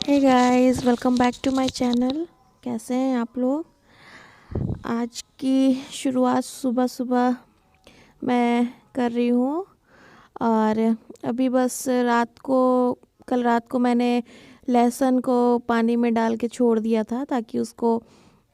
Hey guys, welcome back to my channel. कैसे हैं आप लोग? आज की शुरुआत सुबह सुबह मैं कर रही हूँ। और अभी बस कल रात को मैंने लहसुन को पानी में डाल के छोड़ दिया था ताकि उसको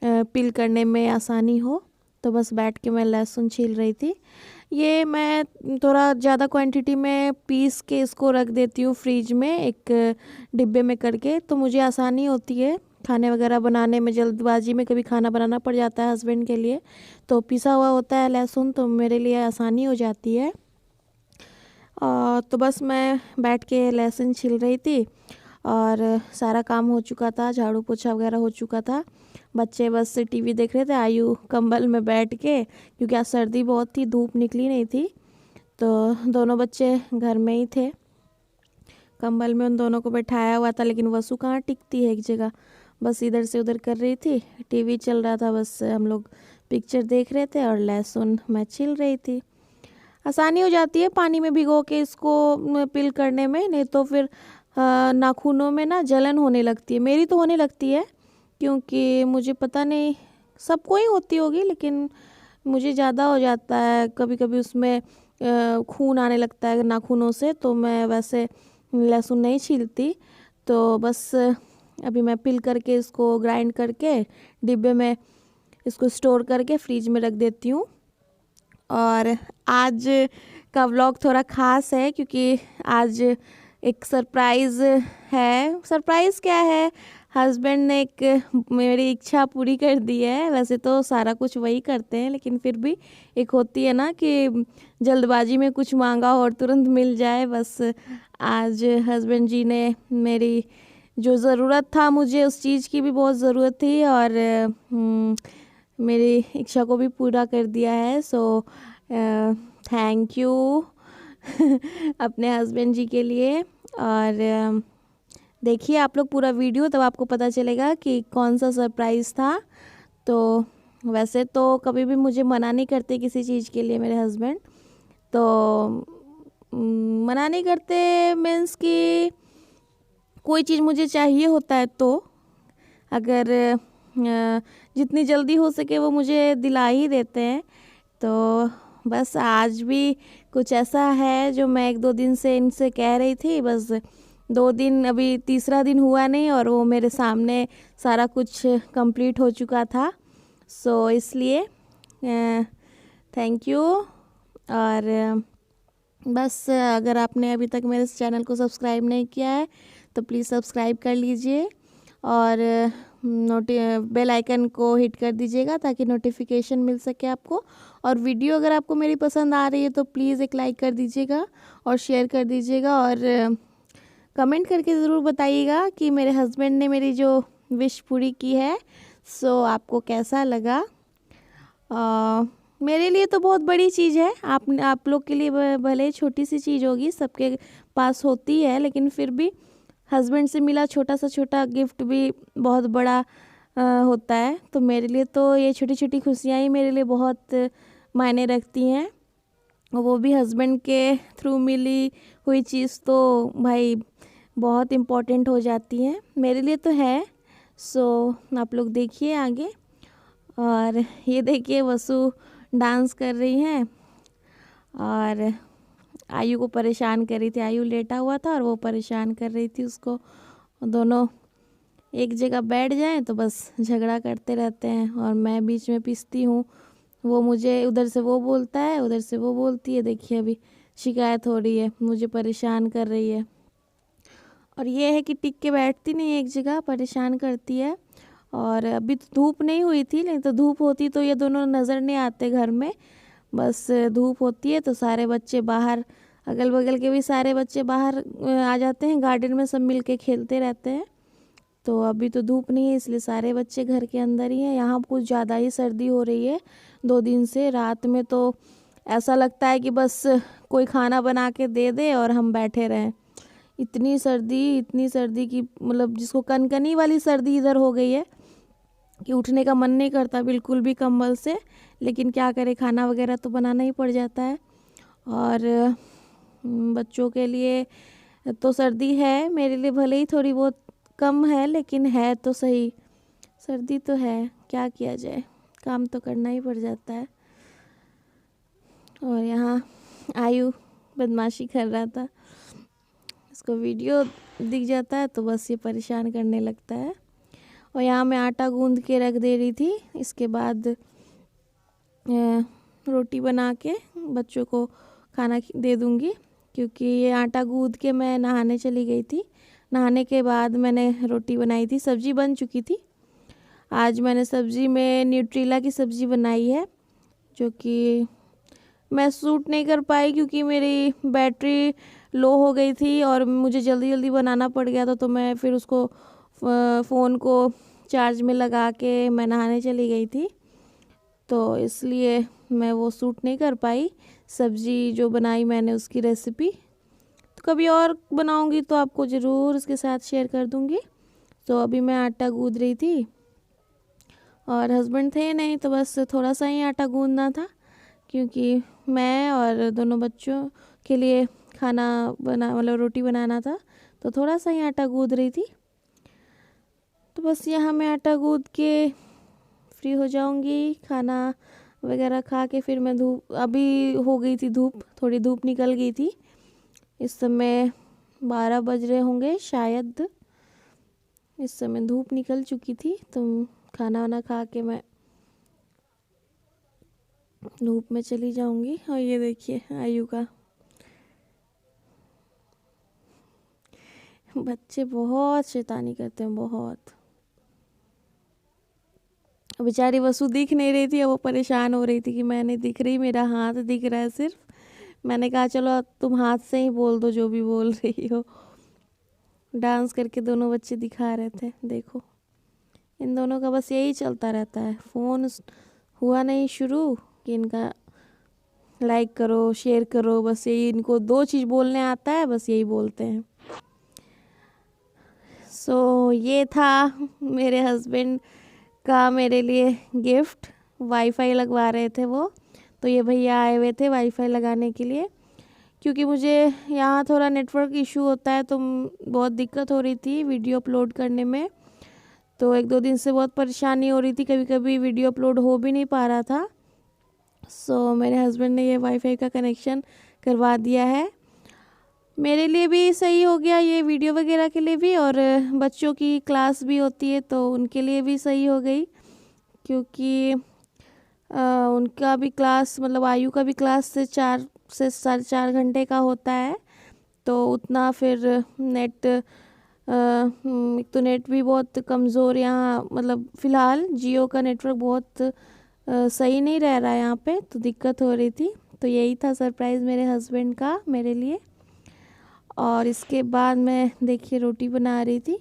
पील करने में आसानी हो। तो बस बैठ के मैं लहसुन छील रही थी। ये मैं थोड़ा ज़्यादा क्वांटिटी में पीस के इसको रख देती हूँ फ्रिज में, एक डिब्बे में करके, तो मुझे आसानी होती है खाने वगैरह बनाने में। जल्दबाजी में कभी खाना बनाना पड़ जाता है हस्बैंड के लिए, तो पिसा हुआ होता है लहसुन, तो मेरे लिए आसानी हो जाती है। तो बस मैं बैठ के लहसुन छील रही थी और सारा काम हो चुका था, झाड़ू पोछा वगैरह हो चुका था। बच्चे बस टीवी देख रहे थे, आयु कंबल में बैठ के, क्योंकि आज सर्दी बहुत थी, धूप निकली नहीं थी, तो दोनों बच्चे घर में ही थे। कंबल में उन दोनों को बैठाया हुआ था, लेकिन वसु कहाँ टिकती है एक जगह, बस इधर से उधर कर रही थी। टीवी चल रहा था, बस हम लोग पिक्चर देख रहे थे और लहसुन मैं छील रही थी। आसानी हो जाती है पानी में भिगो के इसको पील करने में, नहीं तो फिर नाखूनों में ना जलन होने लगती है। मेरी तो होने लगती है, क्योंकि मुझे पता नहीं, सबको ही होती होगी, लेकिन मुझे ज़्यादा हो जाता है। कभी कभी उसमें खून आने लगता है नाखूनों से, तो मैं वैसे लहसुन नहीं छीलती। तो बस अभी मैं पील करके इसको ग्राइंड करके डिब्बे में इसको स्टोर करके फ्रिज में रख देती हूँ। और आज का व्लॉग थोड़ा ख़ास है, क्योंकि आज एक सरप्राइज़ है। सरप्राइज़ क्या है, हस्बैंड ने एक मेरी इच्छा पूरी कर दी है। वैसे तो सारा कुछ वही करते हैं, लेकिन फिर भी एक होती है ना कि जल्दबाजी में कुछ मांगा और तुरंत मिल जाए। बस आज हस्बैंड जी ने मेरी जो ज़रूरत था, मुझे उस चीज़ की भी बहुत ज़रूरत थी, और मेरी इच्छा को भी पूरा कर दिया है। सो थैंक यू अपने हस्बैंड जी के लिए। और देखिए आप लोग पूरा वीडियो, तब आपको पता चलेगा कि कौन सा सरप्राइज़ था। तो वैसे तो कभी भी मुझे मना नहीं करते किसी चीज़ के लिए मेरे हस्बैंड, तो मना नहीं करते मीन्स कि कोई चीज़ मुझे चाहिए होता है, तो अगर जितनी जल्दी हो सके वो मुझे दिला ही देते हैं। तो बस आज भी कुछ ऐसा है जो मैं 1-2 दिन से इनसे कह रही थी। बस 2 दिन, अभी तीसरा दिन हुआ नहीं, और वो मेरे सामने सारा कुछ कंप्लीट हो चुका था। सो इसलिए थैंक यू। और बस अगर आपने अभी तक मेरे इस चैनल को सब्सक्राइब नहीं किया है तो प्लीज़ सब्सक्राइब कर लीजिए, और बेल आइकन को हिट कर दीजिएगा ताकि नोटिफिकेशन मिल सके आपको। और वीडियो अगर आपको मेरी पसंद आ रही है तो प्लीज़ एक लाइक कर दीजिएगा और शेयर कर दीजिएगा, और कमेंट करके ज़रूर बताइएगा कि मेरे हस्बैंड ने मेरी जो विश पूरी की है, सो आपको कैसा लगा। मेरे लिए तो बहुत बड़ी चीज़ है, आप लोग के लिए भले छोटी सी चीज़ होगी, सबके पास होती है, लेकिन फिर भी हस्बैंड से मिला छोटा गिफ्ट भी बहुत बड़ा होता है। तो मेरे लिए तो ये छोटी छोटी खुशियाँ ही मेरे लिए बहुत मायने रखती हैं, वो भी हस्बैंड के थ्रू मिली हुई चीज़ तो भाई बहुत इम्पोर्टेंट हो जाती है, मेरे लिए तो है। सो आप लोग देखिए आगे। और ये देखिए वसु डांस कर रही हैं, और आयु को परेशान कर रही थी। आयु लेटा हुआ था और वो परेशान कर रही थी उसको। दोनों एक जगह बैठ जाएं तो बस झगड़ा करते रहते हैं, और मैं बीच में पिसती हूँ। वो मुझे उधर से वो बोलता है, उधर से वो बोलती है। देखिए अभी शिकायत हो रही है, मुझे परेशान कर रही है। और ये है कि टिक के बैठती नहीं, एक जगह परेशान करती है। और अभी तो धूप नहीं हुई थी, नहीं तो धूप होती तो ये दोनों नज़र नहीं आते घर में। बस धूप होती है तो सारे बच्चे बाहर, अगल बगल के भी सारे बच्चे बाहर आ जाते हैं, गार्डन में सब मिल के खेलते रहते हैं। तो अभी तो धूप नहीं है, इसलिए सारे बच्चे घर के अंदर ही हैं। यहाँ कुछ ज़्यादा ही सर्दी हो रही है 2 दिन से। रात में तो ऐसा लगता है कि बस कोई खाना बना के दे दे और हम बैठे रहें। इतनी सर्दी की, मतलब जिसको कनकनी वाली सर्दी इधर हो गई है कि उठने का मन नहीं करता बिल्कुल भी कंबल से, लेकिन क्या करें, खाना वगैरह तो बनाना ही पड़ जाता है। और बच्चों के लिए तो सर्दी है, मेरे लिए भले ही थोड़ी बहुत कम है, लेकिन है तो सही। सर्दी तो है, क्या किया जाए, काम तो करना ही पड़ जाता है। और यहाँ आयु बदमाशी कर रहा था, इसको वीडियो दिख जाता है तो बस ये परेशान करने लगता है। और यहाँ मैं आटा गूंद के रख दे रही थी, इसके बाद रोटी बना के बच्चों को खाना दे दूँगी, क्योंकि ये आटा गूंद के मैं नहाने चली गई थी। नहाने के बाद मैंने रोटी बनाई थी, सब्ज़ी बन चुकी थी। आज मैंने सब्ज़ी में न्यूट्रीला की सब्ज़ी बनाई है, जो कि मैं शूट नहीं कर पाई क्योंकि मेरी बैटरी लो हो गई थी और मुझे जल्दी जल्दी बनाना पड़ गया था। तो मैं फिर उसको फ़ोन को चार्ज में लगा के मैं नहाने चली गई थी, तो इसलिए मैं वो शूट नहीं कर पाई। सब्ज़ी जो बनाई मैंने उसकी रेसिपी तो कभी और बनाऊंगी तो आपको ज़रूर उसके साथ शेयर कर दूंगी। तो अभी मैं आटा गूंद रही थी और हस्बैंड थे नहीं, तो बस थोड़ा सा ही आटा गूंदना था, क्योंकि मैं और दोनों बच्चों के लिए खाना मतलब रोटी बनाना था, तो थोड़ा सा ही आटा गूंद रही थी। तो बस यहाँ मैं आटा गूंद के फ्री हो जाऊंगी, खाना वगैरह खा के फिर मैं अभी हो गई थी धूप, थोड़ी धूप निकल गई थी। इस समय 12 बज रहे होंगे शायद, इस समय धूप निकल चुकी थी। तो खाना वाना खा के मैं धूप में चली जाऊंगी। और ये देखिए आयु का, बच्चे बहुत शैतानी करते हैं, बहुत। बेचारी वसु दिख नहीं रही थी, वो परेशान हो रही थी कि मैं नहीं दिख रही, मेरा हाथ दिख रहा है सिर्फ। मैंने कहा चलो तुम हाथ से ही बोल दो जो भी बोल रही हो। डांस करके दोनों बच्चे दिखा रहे थे, देखो इन दोनों का बस यही चलता रहता है। फ़ोन हुआ नहीं शुरू कि इनका लाइक करो शेयर करो, बस यही इनको 2 चीज़ बोलने आता है, बस यही बोलते हैं। सो ये था मेरे हस्बैंड का मेरे लिए गिफ्ट। वाईफाई लगवा रहे थे वो, तो ये भैया आए हुए थे वाईफाई लगाने के लिए, क्योंकि मुझे यहाँ थोड़ा नेटवर्क इशू होता है, तो बहुत दिक्कत हो रही थी वीडियो अपलोड करने में। तो 1-2 दिन से बहुत परेशानी हो रही थी, कभी कभी वीडियो अपलोड हो भी नहीं पा रहा था। सो मेरे हस्बैंड ने ये वाईफाई का कनेक्शन करवा दिया है, मेरे लिए भी सही हो गया, ये वीडियो वगैरह के लिए भी, और बच्चों की क्लास भी होती है तो उनके लिए भी सही हो गई, क्योंकि उनका भी क्लास मतलब आयु का भी क्लास से 4 से 4.5 घंटे का होता है। तो उतना फिर नेट एक तो नेट भी बहुत कमज़ोर यहाँ, मतलब फ़िलहाल जियो का नेटवर्क बहुत सही नहीं रह रहा है यहाँ पे, तो दिक्कत हो रही थी। तो यही था सरप्राइज़ मेरे हस्बैंड का मेरे लिए। और इसके बाद मैं देखिए रोटी बना रही थी,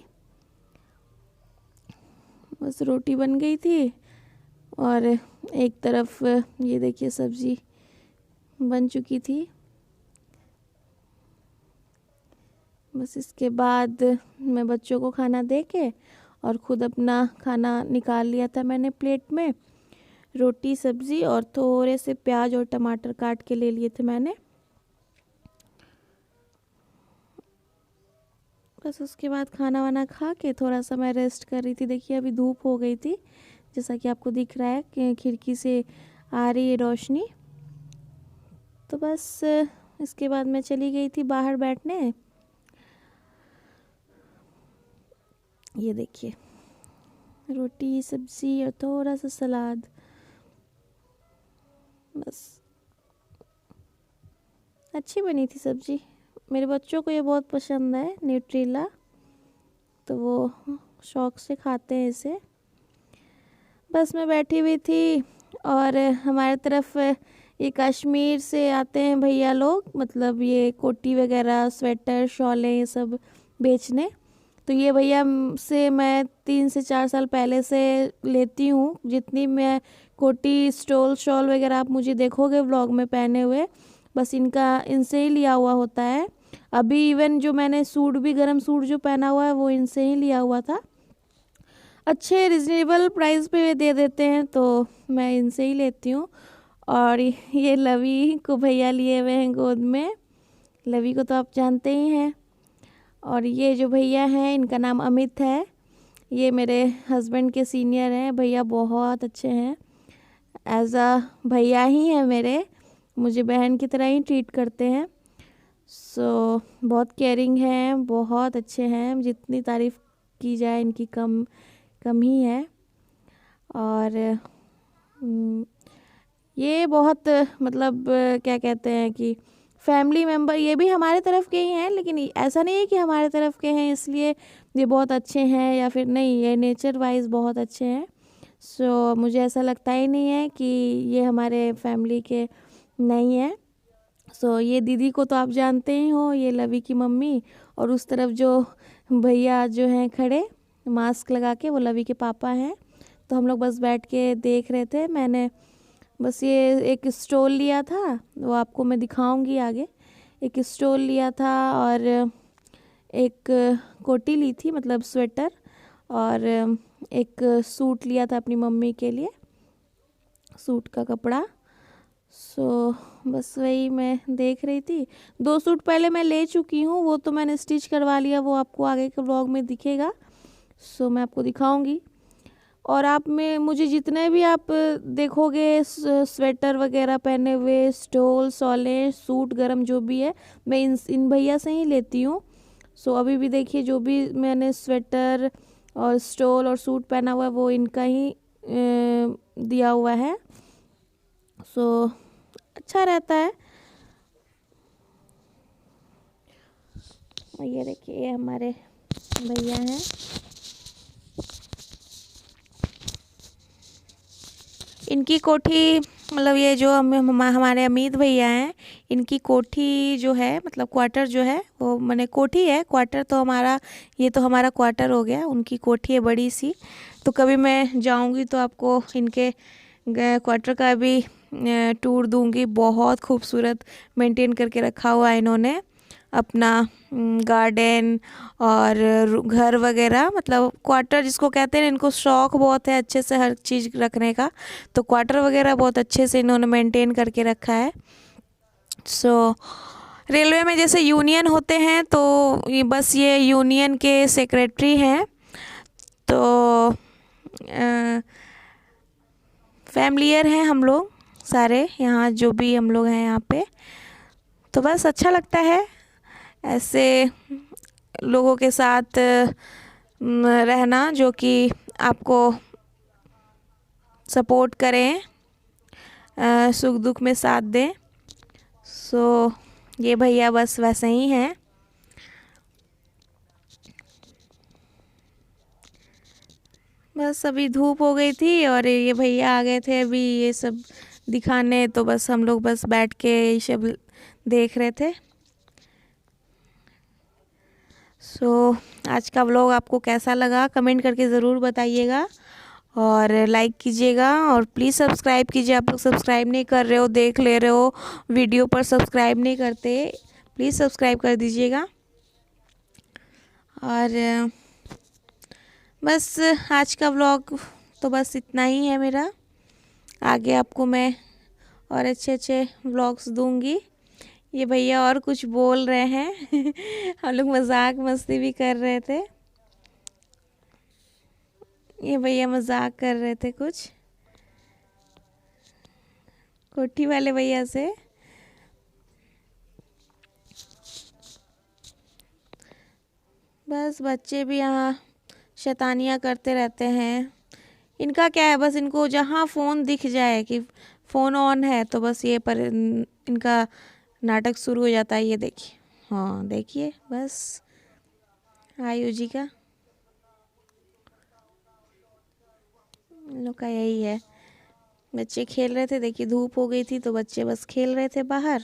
बस रोटी बन गई थी और एक तरफ ये देखिए सब्ज़ी बन चुकी थी। बस इसके बाद मैं बच्चों को खाना दे के और ख़ुद अपना खाना निकाल लिया था मैंने प्लेट में। रोटी सब्ज़ी और थोड़े से प्याज और टमाटर काट के ले लिए थे मैंने। बस उसके बाद खाना वाना खा के थोड़ा सा मैं रेस्ट कर रही थी। देखिए अभी धूप हो गई थी, जैसा कि आपको दिख रहा है कि खिड़की से आ रही है रोशनी। तो बस इसके बाद मैं चली गई थी बाहर बैठने। ये देखिए रोटी सब्ज़ी और थोड़ा सा सलाद, बस अच्छी बनी थी सब्ज़ी। मेरे बच्चों को ये बहुत पसंद है न्यूट्रीला, तो वो शौक़ से खाते हैं इसे। बस मैं बैठी हुई थी और हमारे तरफ ये कश्मीर से आते हैं भैया लोग, मतलब ये कोटी वगैरह स्वेटर शॉलें ये सब बेचने। तो ये भैया से मैं 3 से 4 साल पहले से लेती हूँ। जितनी मैं कोटी स्टोल शॉल वगैरह आप मुझे देखोगे व्लॉग में पहने हुए, बस इनसे ही लिया हुआ होता है। अभी इवन जो मैंने सूट भी गरम सूट जो पहना हुआ है वो इनसे ही लिया हुआ था। अच्छे रिजनेबल प्राइस पे दे देते हैं, तो मैं इनसे ही लेती हूँ। और ये लवी को भैया लिए हुए हैं गोद में, लवी को तो आप जानते ही हैं। और ये जो भैया हैं इनका नाम अमित है, ये मेरे हस्बैंड के सीनियर हैं। भैया बहुत अच्छे हैं, एज अ भैया ही हैं मेरे, मुझे बहन की तरह ही ट्रीट करते हैं। सो बहुत केयरिंग हैं, बहुत अच्छे हैं, जितनी तारीफ़ की जाए इनकी कम कम ही है। और ये बहुत मतलब क्या कहते हैं कि फैमिली मेम्बर, ये भी हमारे तरफ के ही हैं, लेकिन ऐसा नहीं है कि हमारे तरफ के हैं इसलिए ये बहुत अच्छे हैं या फिर नहीं, ये नेचर वाइज बहुत अच्छे हैं। सो मुझे ऐसा लगता ही नहीं है कि ये हमारे फैमिली के नहीं है। सो ये दीदी को तो आप जानते ही हो, ये लवी की मम्मी, और उस तरफ जो भैया जो हैं खड़े मास्क लगा के, वो लवी के पापा हैं। तो हम लोग बस बैठ के देख रहे थे। मैंने बस ये एक स्टॉल लिया था, वो आपको मैं दिखाऊंगी आगे। एक स्टॉल लिया था और एक कोटी ली थी, मतलब स्वेटर, और एक सूट लिया था अपनी मम्मी के लिए, सूट का कपड़ा। सो बस वही मैं देख रही थी। 2 सूट पहले मैं ले चुकी हूँ, वो तो मैंने स्टिच करवा लिया, वो आपको आगे के व्लॉग में दिखेगा। सो मैं आपको दिखाऊंगी। और आप में मुझे जितने भी आप देखोगे स्वेटर वगैरह पहने हुए, स्टोल सॉले सूट गरम जो भी है, मैं इन भैया से ही लेती हूँ। सो अभी भी देखिए जो भी मैंने स्वेटर और स्टोल और सूट पहना हुआ है वो इनका ही दिया हुआ है। सो अच्छा रहता है। ये देखिए, ये हमारे भैया हैं। इनकी कोठी, मतलब ये जो हमारे अमित भैया हैं, इनकी कोठी जो है, मतलब क्वार्टर जो है वो, मैंने कोठी है, क्वार्टर तो हमारा, ये तो हमारा क्वार्टर हो गया, उनकी कोठी है बड़ी सी। तो कभी मैं जाऊंगी तो आपको इनके क्वार्टर का भी टूर दूंगी। बहुत खूबसूरत मेंटेन करके रखा हुआ है इन्होंने अपना गार्डन और घर वगैरह, मतलब क्वार्टर जिसको कहते हैं, इनको शौक़ बहुत है अच्छे से हर चीज़ रखने का। तो क्वार्टर वगैरह बहुत अच्छे से इन्होंने मेंटेन करके रखा है। सो रेलवे में जैसे यूनियन होते हैं, तो ये बस ये यूनियन के सेक्रेटरी हैं। तो फैमिलियर हैं हम लोग सारे, यहाँ जो भी हम लोग हैं यहाँ पे। तो बस अच्छा लगता है ऐसे लोगों के साथ रहना, जो कि आपको सपोर्ट करें, सुख दुख में साथ दें। सो ये भैया बस वैसे ही हैं। बस अभी धूप हो गई थी और ये भैया आ गए थे अभी ये सब दिखाने, तो बस हम लोग बस बैठ के ये सब देख रहे थे। सो आज का व्लॉग आपको कैसा लगा कमेंट करके ज़रूर बताइएगा, और लाइक कीजिएगा, और प्लीज़ सब्सक्राइब कीजिए। आप लोग सब्सक्राइब नहीं कर रहे हो, देख ले रहे हो वीडियो पर सब्सक्राइब नहीं करते, प्लीज़ सब्सक्राइब कर दीजिएगा। और बस आज का व्लॉग तो बस इतना ही है मेरा। आगे आपको मैं और अच्छे अच्छे व्लॉग्स दूंगी। ये भैया और कुछ बोल रहे हैं हम लोग मजाक मस्ती भी कर रहे थे, ये भैया मजाक कर रहे थे कुछ कोठी वाले भैया से। बस बच्चे भी यहाँ शैतानियाँ करते रहते हैं। इनका क्या है, बस इनको जहाँ फ़ोन दिख जाए कि फ़ोन ऑन है तो बस ये पर इनका नाटक शुरू हो जाता है। ये देखिए, हाँ देखिए, बस आयु जी का इन लोग का यही है। बच्चे खेल रहे थे, देखिए धूप हो गई थी तो बच्चे बस खेल रहे थे बाहर,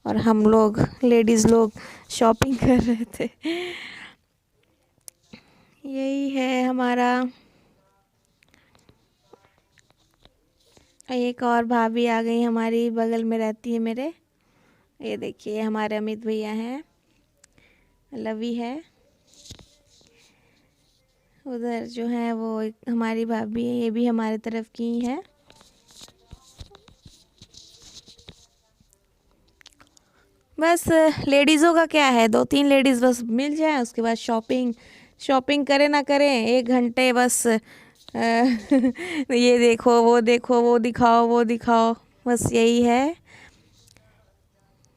और हम लोग लेडीज़ लोग शॉपिंग कर रहे थे। यही है हमारा। एक और भाभी आ गई हमारी, बगल में रहती है मेरे। ये देखिए हमारे अमित भैया हैं, लवी है। उधर जो है वो एक हमारी भाभी है, ये भी हमारे तरफ की ही है। बस लेडीज़ों का क्या है, 2-3 लेडीज़ बस मिल जाए, उसके बाद शॉपिंग करें ना करें 1 घंटे बस ये देखो वो दिखाओ वो दिखाओ, बस यही है।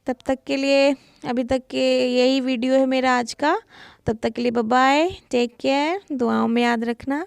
तब तक के लिए, अभी तक के यही वीडियो है मेरा आज का। तब तक के लिए बाय बाय, टेक केयर, दुआओं में याद रखना।